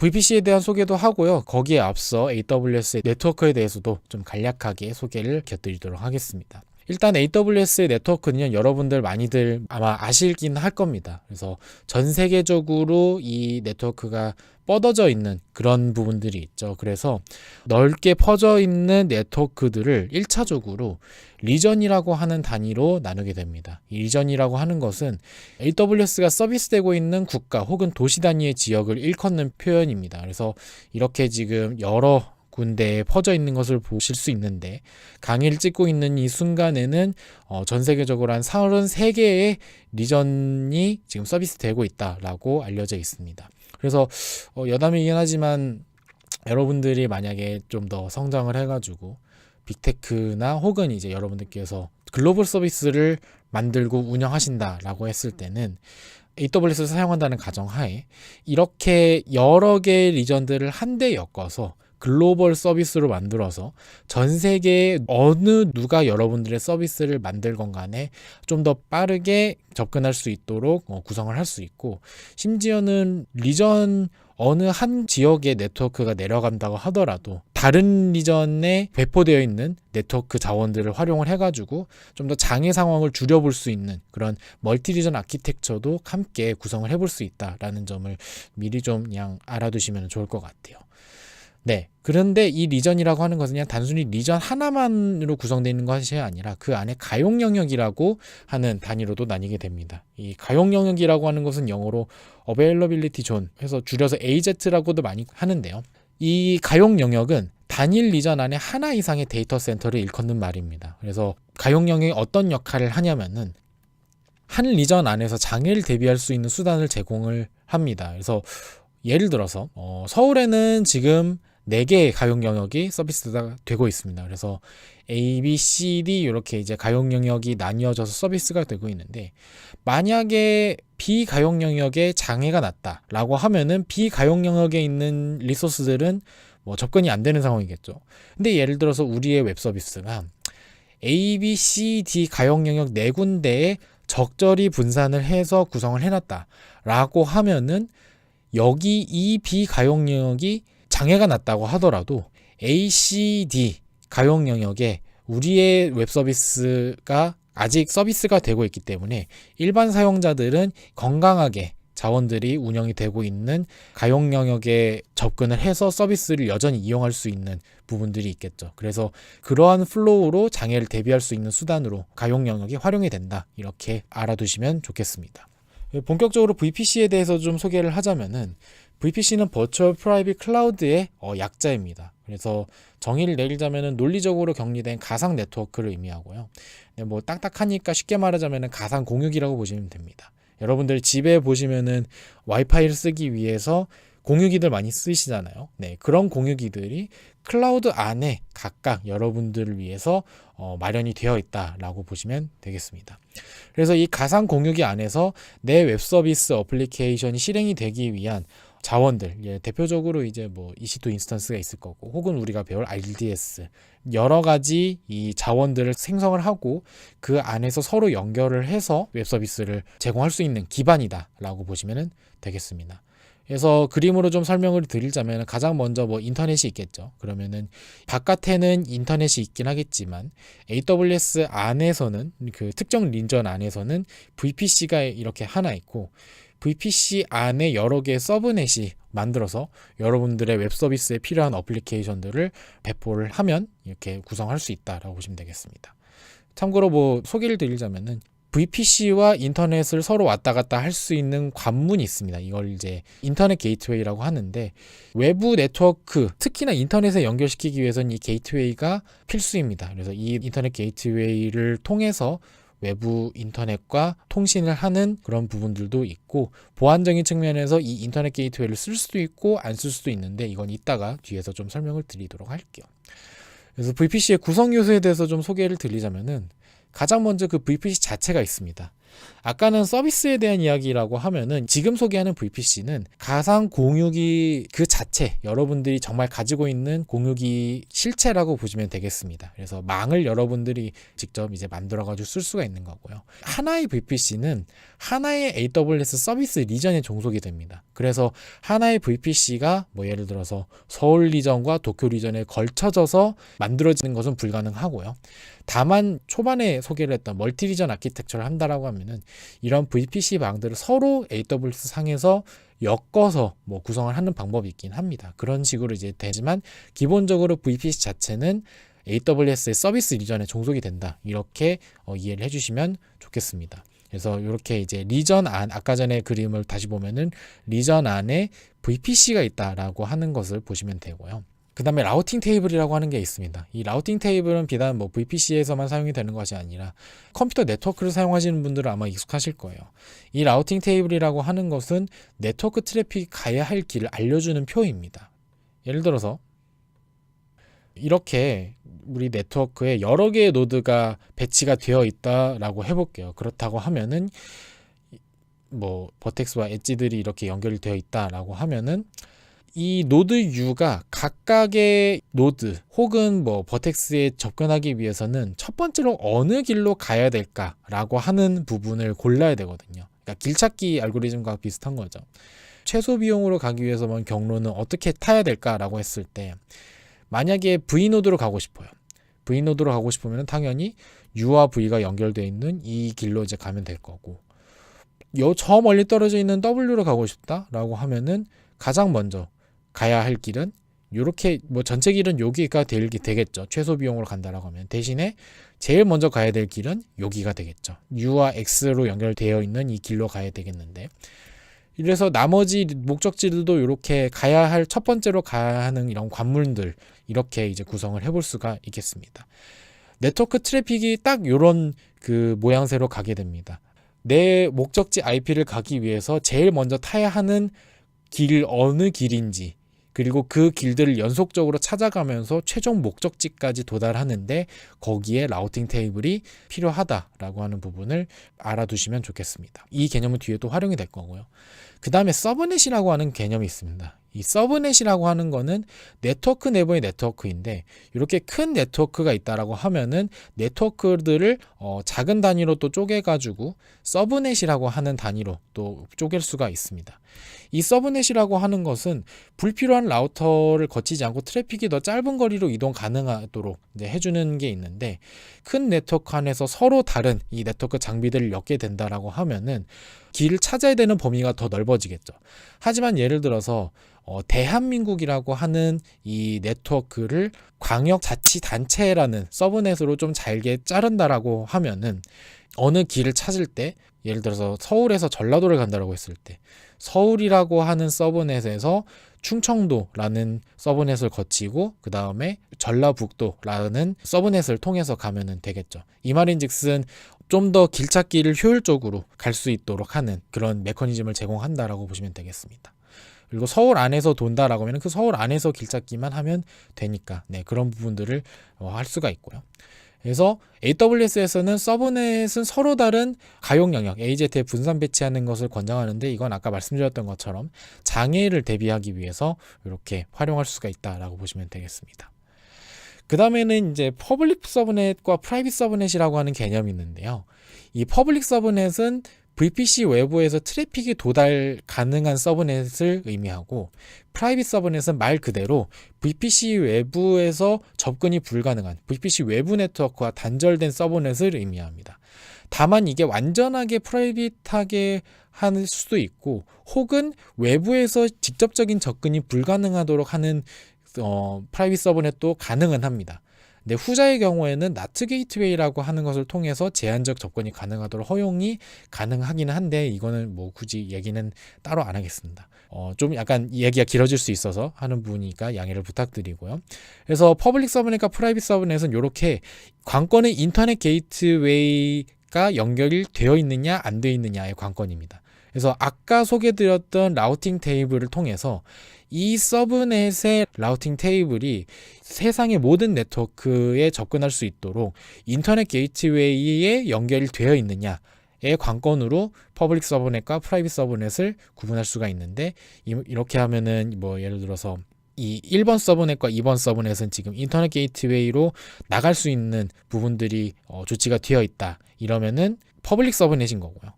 VPC에 대한 소개도 하고요. 거기에 앞서 AWS의 네트워크에 대해서도 좀 간략하게 소개를 곁드리도록 하겠습니다. 일단 AWS의 네트워크는요, 여러분들 많이들 아마 아실긴 할 겁니다. 그래서 전 세계적으로 이 네트워크가 뻗어져 있는 그런 부분들이 있죠. 그래서 넓게 퍼져 있는 네트워크들을 1차적으로 리전이라고 하는 단위로 나누게 됩니다. 이 리전이라고 하는 것은 AWS가 서비스되고 있는 국가 혹은 도시 단위의 지역을 일컫는 표현입니다. 그래서 이렇게 지금 여러 군데에 퍼져 있는 것을 보실 수 있는데, 강의를 찍고 있는 이 순간에는 전 세계적으로 한 33개의 리전이 지금 서비스되고 있다라고 알려져 있습니다. 그래서 여담이긴 하지만 여러분들이 만약에 좀 더 성장을 해가지고 빅테크나 혹은 이제 여러분들께서 글로벌 서비스를 만들고 운영하신다라고 했을 때는 AWS를 사용한다는 가정하에 이렇게 여러 개의 리전들을 한데 엮어서 글로벌 서비스로 만들어서 전 세계에 어느 누가 여러분들의 서비스를 만들건 간에 좀 더 빠르게 접근할 수 있도록 구성을 할 수 있고, 심지어는 리전 어느 한 지역의 네트워크가 내려간다고 하더라도 다른 리전에 배포되어 있는 네트워크 자원들을 활용을 해가지고 좀 더 장애 상황을 줄여볼 수 있는 그런 멀티 리전 아키텍처도 함께 구성을 해볼 수 있다라는 점을 미리 좀 그냥 알아두시면 좋을 것 같아요. 네. 그런데 이 리전이라고 하는 것은 그냥 단순히 리전 하나만으로 구성되어 있는 것이 아니라 그 안에 가용 영역이라고 하는 단위로도 나뉘게 됩니다. 이 가용 영역이라고 하는 것은 영어로 Availability Zone 해서 줄여서 AZ라고도 많이 하는데요. 이 가용 영역은 단일 리전 안에 하나 이상의 데이터 센터를 일컫는 말입니다. 그래서 가용 영역이 어떤 역할을 하냐면은 한 리전 안에서 장애를 대비할 수 있는 수단을 제공을 합니다. 그래서 예를 들어서 서울에는 지금 4개의 가용 영역이 서비스가 되고 있습니다. 그래서 A, B, C, D 이렇게 이제 가용 영역이 나뉘어져서 서비스가 되고 있는데, 만약에 B 가용 영역에 장애가 났다라고 하면은 B 가용 영역에 있는 리소스들은 뭐 접근이 안 되는 상황이겠죠. 근데 예를 들어서 우리의 웹 서비스가 A, B, C, D 가용 영역 4군데에 적절히 분산을 해서 구성을 해놨다라고 하면은 여기 이 B 가용 영역이 장애가 났다고 하더라도 A, C, D 가용 영역에 우리의 웹 서비스가 아직 서비스가 되고 있기 때문에 일반 사용자들은 건강하게 자원들이 운영이 되고 있는 가용 영역에 접근을 해서 서비스를 여전히 이용할 수 있는 부분들이 있겠죠. 그래서 그러한 플로우로 장애를 대비할 수 있는 수단으로 가용 영역이 활용이 된다, 이렇게 알아두시면 좋겠습니다. 본격적으로 VPC에 대해서 좀 소개를 하자면은, VPC는 버추얼 프라이빗 클라우드의 약자입니다. 그래서 정의를 내리자면은 논리적으로 격리된 가상 네트워크를 의미하고요. 뭐 딱딱하니까 쉽게 말하자면은 가상 공유기라고 보시면 됩니다. 여러분들 집에 보시면은 와이파이를 쓰기 위해서 공유기들 많이 쓰시잖아요. 네, 그런 공유기들이 클라우드 안에 각각 여러분들을 위해서 마련이 되어 있다라고 보시면 되겠습니다. 그래서 이 가상 공유기 안에서 내 웹 서비스 어플리케이션이 실행이 되기 위한 자원들, 대표적으로 이제 뭐 EC2 인스턴스가 있을 거고, 혹은 우리가 배울 RDS, 여러 가지 이 자원들을 생성을 하고 그 안에서 서로 연결을 해서 웹 서비스를 제공할 수 있는 기반이다라고 보시면 되겠습니다. 그래서 그림으로 좀 설명을 드리자면, 가장 먼저 뭐 인터넷이 있겠죠. 그러면은 바깥에는 인터넷이 있긴 하겠지만 AWS 안에서는, 그 특정 리전 안에서는 VPC가 이렇게 하나 있고, VPC 안에 여러 개의 서브넷이 만들어서 여러분들의 웹 서비스에 필요한 어플리케이션들을 배포를 하면 이렇게 구성할 수 있다라고 보시면 되겠습니다. 참고로 뭐 소개를 드리자면은, VPC와 인터넷을 서로 왔다 갔다 할 수 있는 관문이 있습니다. 이걸 이제 인터넷 게이트웨이라고 하는데, 외부 네트워크, 특히나 인터넷에 연결시키기 위해서는 이 게이트웨이가 필수입니다. 그래서 이 인터넷 게이트웨이를 통해서 외부 인터넷과 통신을 하는 그런 부분들도 있고, 보안적인 측면에서 이 인터넷 게이트웨이를 쓸 수도 있고 안 쓸 수도 있는데, 이건 이따가 뒤에서 좀 설명을 드리도록 할게요. 그래서 VPC의 구성 요소에 대해서 좀 소개를 드리자면은, 가장 먼저 그 VPC 자체가 있습니다. 아까는 서비스에 대한 이야기라고 하면은 지금 소개하는 VPC는 가상 공유기 그 자체, 여러분들이 정말 가지고 있는 공유기 실체라고 보시면 되겠습니다. 그래서 망을 여러분들이 직접 이제 만들어가지고 쓸 수가 있는 거고요. 하나의 VPC는 하나의 AWS 서비스 리전에 종속이 됩니다. 그래서 하나의 VPC가 뭐 예를 들어서 서울 리전과 도쿄 리전에 걸쳐져서 만들어지는 것은 불가능하고요. 다만 초반에 소개를 했던 멀티 리전 아키텍처를 한다라고 하면은 이런 VPC 방들을 서로 AWS 상에서 엮어서 뭐 구성을 하는 방법이 있긴 합니다. 그런 식으로 이제 되지만 기본적으로 VPC 자체는 AWS의 서비스 리전에 종속이 된다. 이렇게 이해를 해주시면 좋겠습니다. 그래서 이렇게 이제 리전 안, 아까 전에 그림을 다시 보면은 리전 안에 VPC가 있다라고 하는 것을 보시면 되고요. 그 다음에 라우팅 테이블이라고 하는 게 있습니다. 이 라우팅 테이블은 비단 뭐 VPC에서만 사용이 되는 것이 아니라 컴퓨터 네트워크를 사용하시는 분들은 아마 익숙하실 거예요. 이 라우팅 테이블이라고 하는 것은 네트워크 트래픽이 가야 할 길을 알려주는 표입니다. 예를 들어서 이렇게 우리 네트워크에 여러 개의 노드가 배치가 되어 있다라고 해볼게요. 그렇다고 하면은 뭐 버텍스와 엣지들이 이렇게 연결이 되어 있다라고 하면은 이 노드 U가 각각의 노드 혹은 뭐 버텍스에 접근하기 위해서는 첫 번째로 어느 길로 가야 될까라고 하는 부분을 골라야 되거든요. 그러니까 길찾기 알고리즘과 비슷한 거죠. 최소 비용으로 가기 위해서만 경로는 어떻게 타야 될까라고 했을 때 만약에 V노드로 가고 싶어요. V노드로 가고 싶으면 당연히 U와 V가 연결되어 있는 이 길로 이제 가면 될 거고, 저 멀리 떨어져 있는 W로 가고 싶다라고 하면은 가장 먼저 가야 할 길은 이렇게 뭐 전체 길은 여기가 되겠죠. 최소 비용으로 간다라고 하면. 대신에 제일 먼저 가야 될 길은 여기가 되겠죠. U와 X로 연결되어 있는 이 길로 가야 되겠는데, 이래서 나머지 목적지들도 이렇게 가야 할 첫 번째로 가야 하는 이런 관문들 이렇게 이제 구성을 해볼 수가 있겠습니다. 네트워크 트래픽이 딱 이런 그 모양새로 가게 됩니다. 내 목적지 IP를 가기 위해서 제일 먼저 타야 하는 길 어느 길인지, 그리고 그 길들을 연속적으로 찾아가면서 최종 목적지까지 도달하는데 거기에 라우팅 테이블이 필요하다라고 하는 부분을 알아두시면 좋겠습니다. 이 개념은 뒤에 또 활용이 될 거고요. 그 다음에 서브넷이라고 하는 개념이 있습니다. 이 서브넷이라고 하는 거는 네트워크 내부의 네트워크인데, 이렇게 큰 네트워크가 있다라고 하면은 네트워크들을 작은 단위로 또 쪼개가지고 서브넷이라고 하는 단위로 또 쪼갤 수가 있습니다. 이 서브넷이라고 하는 것은 불필요한 라우터를 거치지 않고 트래픽이 더 짧은 거리로 이동 가능하도록 이제 해주는 게 있는데, 큰 네트워크 안에서 서로 다른 이 네트워크 장비들을 엮게 된다라고 하면은 길을 찾아야 되는 범위가 더 넓어지겠죠. 하지만 예를 들어서 대한민국이라고 하는 이 네트워크를 광역자치단체라는 서브넷으로 좀 잘게 자른다라고 하면은 어느 길을 찾을 때, 예를 들어서 서울에서 전라도를 간다라고 했을 때 서울이라고 하는 서브넷에서 충청도라는 서브넷을 거치고 그 다음에 전라북도라는 서브넷을 통해서 가면 되겠죠. 이 말인즉슨 좀 더 길찾기를 효율적으로 갈 수 있도록 하는 그런 메커니즘을 제공한다라고 보시면 되겠습니다. 그리고 서울 안에서 돈다라고 하면 그 서울 안에서 길찾기만 하면 되니까 그런 부분들을 할 수가 있고요. 그래서 AWS에서는 서브넷은 서로 다른 가용 영역 AZ에 분산 배치하는 것을 권장하는데, 이건 아까 말씀드렸던 것처럼 장애를 대비하기 위해서 이렇게 활용할 수가 있다라고 보시면 되겠습니다. 그 다음에는 이제 퍼블릭 서브넷과 프라이빗 서브넷이라고 하는 개념이 있는데요. 이 퍼블릭 서브넷은 VPC 외부에서 트래픽이 도달 가능한 서브넷을 의미하고, 프라이빗 서브넷은 말 그대로 VPC 외부에서 접근이 불가능한 VPC 외부 네트워크와 단절된 서브넷을 의미합니다. 다만 이게 완전하게 프라이빗하게 할 수도 있고, 혹은 외부에서 직접적인 접근이 불가능하도록 하는 프라이빗 서브넷도 가능은 합니다. 근데 후자의 경우에는 나트 게이트웨이라고 하는 것을 통해서 제한적 접근이 가능하도록 허용이 가능하기는 한데, 이거는 뭐 굳이 얘기는 따로 안 하겠습니다. 좀 약간 얘기가 길어질 수 있어서 하는 부분이니까 양해를 부탁드리고요. 그래서 퍼블릭 서브넷과 프라이빗 서브넷은 이렇게 관건은 인터넷 게이트웨이가 연결이 되어 있느냐 안 되어 있느냐의 관건입니다. 그래서 아까 소개드렸던 라우팅 테이블을 통해서 이 서브넷의 라우팅 테이블이 세상의 모든 네트워크에 접근할 수 있도록 인터넷 게이트웨이에 연결이 되어 있느냐에 관건으로 퍼블릭 서브넷과 프라이빗 서브넷을 구분할 수가 있는데, 이렇게 하면은 뭐 예를 들어서 이 1번 서브넷과 2번 서브넷은 지금 인터넷 게이트웨이로 나갈 수 있는 부분들이 조치가 되어 있다. 이러면은 퍼블릭 서브넷인 거고요.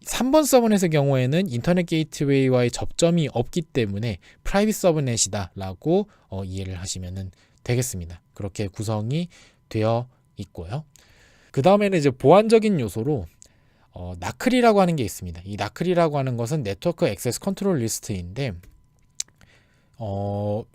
3번 서브넷의 경우에는 인터넷 게이트웨이와의 접점이 없기 때문에 프라이빗 서브넷이다 라고 이해를 하시면 되겠습니다. 그렇게 구성이 되어 있고요. 그 다음에는 이제 보안적인 요소로 나클이라고 하는 게 있습니다. 이 나클이라고 하는 것은 네트워크 액세스 컨트롤 리스트인데,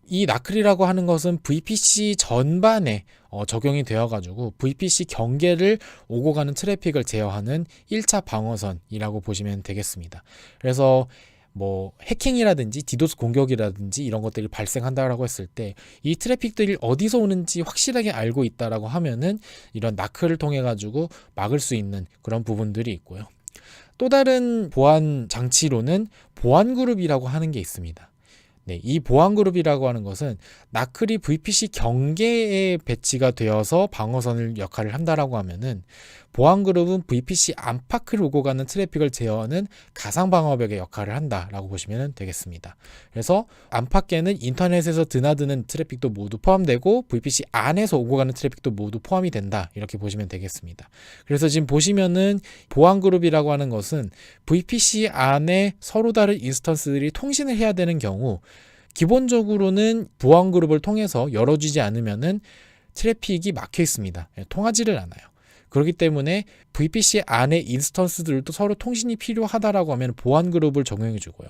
이 나클이라고 하는 것은 VPC 전반에 적용이 되어가지고 VPC 경계를 오고 가는 트래픽을 제어하는 1차 방어선이라고 보시면 되겠습니다. 그래서 뭐 해킹이라든지 디도스 공격이라든지 이런 것들이 발생한다라고 했을 때 이 트래픽들이 어디서 오는지 확실하게 알고 있다라고 하면은 이런 나클을 통해 가지고 막을 수 있는 그런 부분들이 있고요. 또 다른 보안 장치로는 보안 그룹이라고 하는 게 있습니다. 네, 이 보안 그룹이라고 하는 것은 나클이 VPC 경계에 배치가 되어서 방어선을 역할을 한다라고 하면은, 보안 그룹은 VPC 안팎을 오고 가는 트래픽을 제어하는 가상 방어벽의 역할을 한다라고 보시면 되겠습니다. 그래서 안팎에는 인터넷에서 드나드는 트래픽도 모두 포함되고 VPC 안에서 오고 가는 트래픽도 모두 포함이 된다, 이렇게 보시면 되겠습니다. 그래서 지금 보시면은 보안 그룹이라고 하는 것은 VPC 안에 서로 다른 인스턴스들이 통신을 해야 되는 경우, 기본적으로는 보안 그룹을 통해서 열어주지 않으면은 트래픽이 막혀 있습니다. 통하지를 않아요. 그렇기 때문에 VPC 안에 인스턴스들도 서로 통신이 필요하다라고 하면 보안 그룹을 적용해 주고요.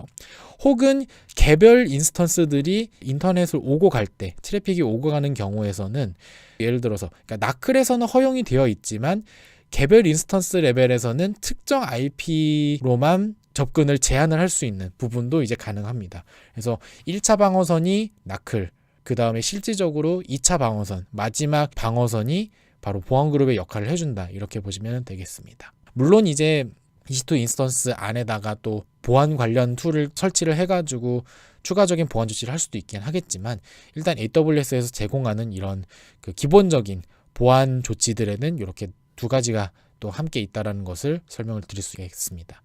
혹은 개별 인스턴스들이 인터넷을 오고 갈 때, 트래픽이 오고 가는 경우에서는 예를 들어서 그러니까 나클에서는 허용이 되어 있지만 개별 인스턴스 레벨에서는 특정 IP로만 접근을 제한을 할 수 있는 부분도 이제 가능합니다. 그래서 1차 방어선이 나클, 그 다음에 실질적으로 2차 방어선, 마지막 방어선이 바로 보안 그룹의 역할을 해준다, 이렇게 보시면 되겠습니다. 물론 이제 EC2 인스턴스 안에다가 또 보안 관련 툴을 설치를 해가지고 추가적인 보안 조치를 할 수도 있긴 하겠지만, 일단 AWS에서 제공하는 이런 그 기본적인 보안 조치들에는 이렇게 두 가지가 또 함께 있다라는 것을 설명을 드릴 수 있겠습니다.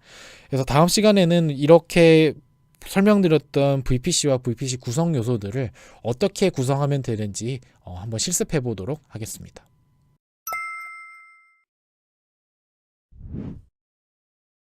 그래서 다음 시간에는 이렇게 설명드렸던 VPC와 VPC 구성 요소들을 어떻게 구성하면 되는지 한번 실습해 보도록 하겠습니다.